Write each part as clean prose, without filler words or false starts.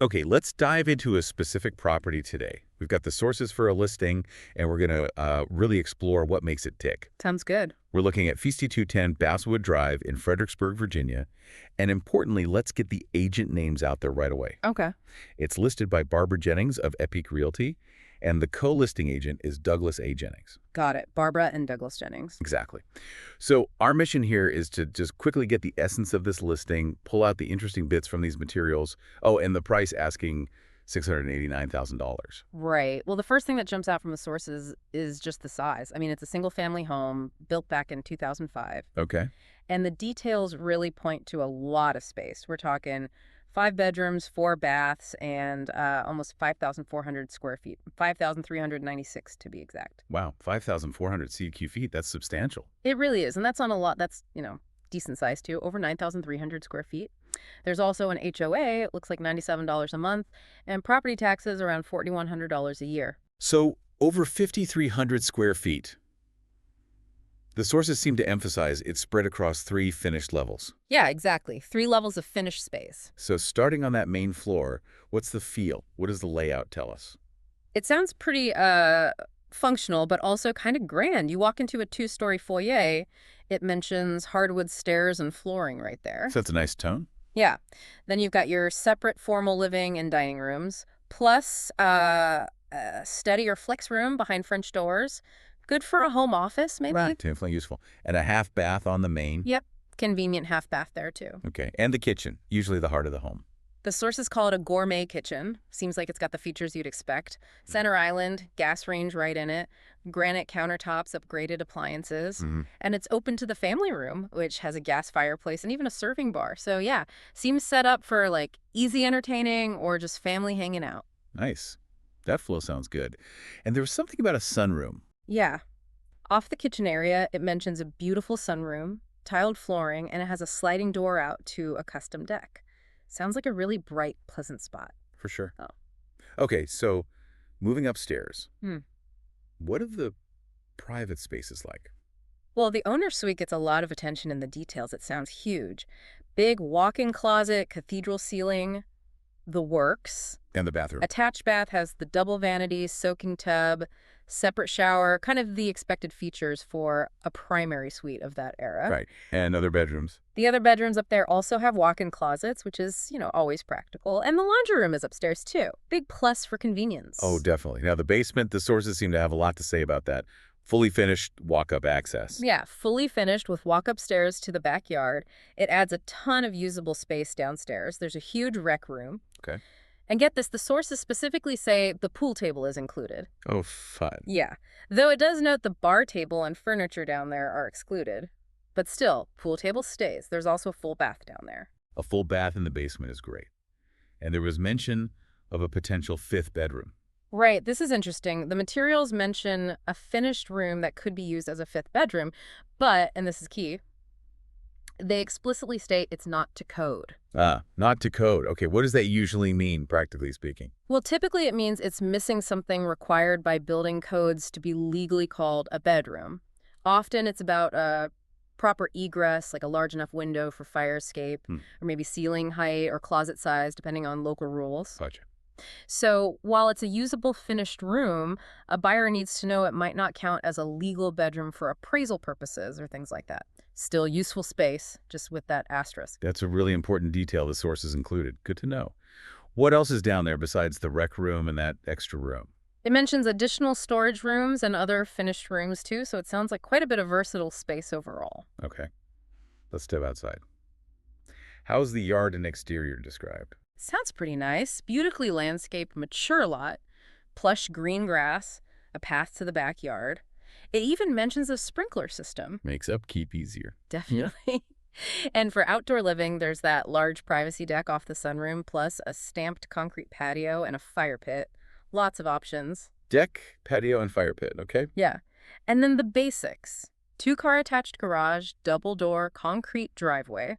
Okay, let's dive into a specific property today. We've got the sources for a listing, and we're going to really explore what makes it tick. Sounds good. We're looking at 5210 Basswood Drive in Fredericksburg, Virginia. And importantly, let's get the agent names out there right away. Okay. It's listed by Barbara Jennings of Epique Realty, and the co-listing agent is Douglas A. Jennings. Got it. Barbara and Douglas Jennings. Exactly. So our mission here is to just quickly get the essence of this listing, pull out the interesting bits from these materials. Oh, and the price asking $689,000. Right. Well, the first thing that jumps out from the sources is just the size. I mean, it's a single-family home built back in 2005, Okay. and the details really point to a lot of space. We're talking 5 bedrooms, 4 baths, and almost 5,400 square feet. 5,396 to be exact. Wow, 5,400 CQ feet. That's substantial. It really is, and that's on a lot. That's, decent size too, over 9,300 square feet. There's also an HOA, it looks like $97 a month, and property taxes around $4,100 a year. So over 5,300 square feet. The sources seem to emphasize it's spread across 3 finished levels. Yeah, exactly. 3 levels of finished space. So starting on that main floor, what's the feel? What does the layout tell us? It sounds pretty functional, but also kind of grand. You walk into a 2-story foyer, it mentions hardwood stairs and flooring right there. So that's a nice tone. Yeah. Then you've got your separate formal living and dining rooms, plus a study or flex room behind French doors. Good for a home office, maybe? Right. Definitely useful. And a half bath on the main. Yep. Convenient half bath there, too. Okay. And the kitchen, usually the heart of the home. The sources call it a gourmet kitchen. Seems like it's got the features you'd expect. Center island, gas range right in it, granite countertops, upgraded appliances. And it's open to the family room, which has a gas fireplace and even a serving bar. So yeah, seems set up for like easy entertaining or just family hanging out. Nice. That flow sounds good. And there was something about a sunroom. Yeah. Off the kitchen area, it mentions a beautiful sunroom, tiled flooring, and it has a sliding door out to a custom deck. Sounds like a really bright, pleasant spot. For sure. Oh. Okay, so moving upstairs. Hmm. What are the private spaces like? Well, the owner's suite gets a lot of attention in the details. It sounds huge. Big walk-in closet, cathedral ceiling, the works. And the bathroom. Attached bath has the double vanity, soaking tub, separate shower, kind of the expected features for a primary suite of that era. Right. And other bedrooms. The other bedrooms up there also have walk-in closets, which is, always practical. And the laundry room is upstairs, too. Big plus for convenience. Oh, definitely. Now, the basement, the sources seem to have a lot to say about that. Fully finished walk-up access. Yeah, fully finished with walk upstairs to the backyard. It adds a ton of usable space downstairs. There's a huge rec room. Okay. And get this, the sources specifically say the pool table is included. Oh, fun. Yeah, though it does note the bar table and furniture down there are excluded. But still, pool table stays. There's also a full bath down there. A full bath in the basement is great. And there was mention of a potential 5th bedroom. Right, this is interesting. The materials mention a finished room that could be used as a 5th bedroom, but, and this is key, they explicitly state it's not to code. Ah, not to code. Okay, what does that usually mean, practically speaking? Well, typically it means it's missing something required by building codes to be legally called a bedroom. Often it's about proper egress, like a large enough window for fire escape, or maybe ceiling height or closet size, depending on local rules. Gotcha. So while it's a usable finished room, a buyer needs to know it might not count as a legal bedroom for appraisal purposes or things like that. Still useful space, just with that asterisk. That's a really important detail the sources included. Good to know. What else is down there besides the rec room and that extra room? It mentions additional storage rooms and other finished rooms too, so it sounds like quite a bit of versatile space overall. Okay. Let's step outside. How's the yard and exterior described? Sounds pretty nice. Beautifully landscaped, mature lot, plush green grass, a path to the backyard. It even mentions a sprinkler system. Makes upkeep easier. Definitely. And for outdoor living, there's that large privacy deck off the sunroom, plus a stamped concrete patio and a fire pit. Lots of options. Deck, patio, and fire pit, okay? Yeah. And then the basics. 2-car attached garage, double door, concrete driveway.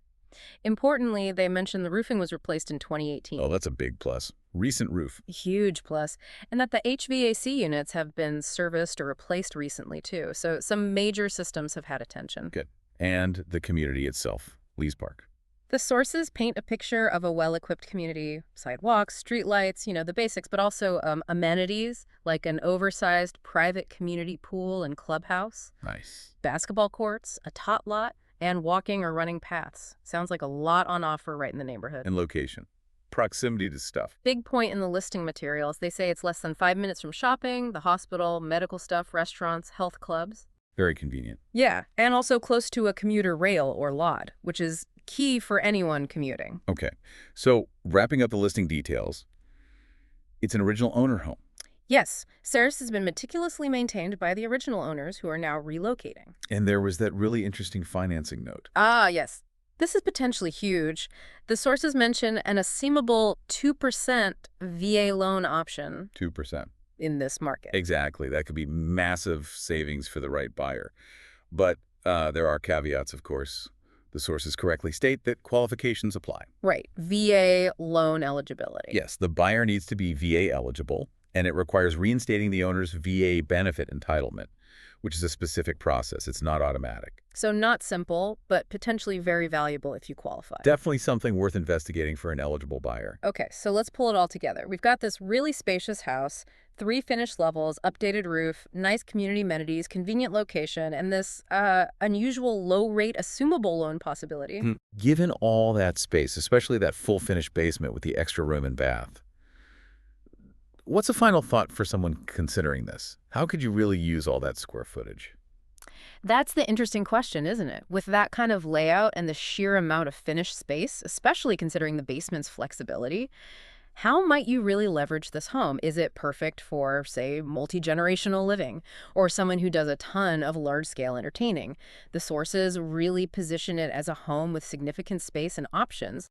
Importantly, they mentioned the roofing was replaced in 2018. Oh, that's a big plus. Recent roof. Huge plus. And that the HVAC units have been serviced or replaced recently, too. So some major systems have had attention. Good. And the community itself, Lee's Park. The sources paint a picture of a well-equipped community, sidewalks, streetlights, the basics, but also amenities like an oversized private community pool and clubhouse, Nice. basketball courts, a tot lot, and walking or running paths. Sounds like a lot on offer right in the neighborhood. And location. Proximity to stuff. Big point in the listing materials. They say it's less than 5 minutes from shopping, the hospital, medical stuff, restaurants, health clubs. Very convenient. Yeah, and also close to a commuter rail or LOD, which is key for anyone commuting. Okay. So wrapping up the listing details, it's an original owner home. Yes, Ceres has been meticulously maintained by the original owners who are now relocating. And there was that really interesting financing note. Ah, yes. This is potentially huge. The sources mention an assumable 2% VA loan option 2%. in this market. Exactly. That could be massive savings for the right buyer. But there are caveats, of course. The sources correctly state that qualifications apply. Right. VA loan eligibility. Yes, the buyer needs to be VA eligible, and it requires reinstating the owner's VA benefit entitlement, which is a specific process. It's not automatic. So not simple, but potentially very valuable if you qualify. Definitely something worth investigating for an eligible buyer. Okay, so let's pull it all together. We've got this really spacious house, 3 finished levels, updated roof, nice community amenities, convenient location, and this unusual low-rate assumable loan possibility. Given all that space, especially that full finished basement with the extra room and bath, what's a final thought for someone considering this? How could you really use all that square footage? That's the interesting question, isn't it? With that kind of layout and the sheer amount of finished space, especially considering the basement's flexibility, how might you really leverage this home? Is it perfect for, say, multi-generational living or someone who does a ton of large-scale entertaining? The sources really position it as a home with significant space and options.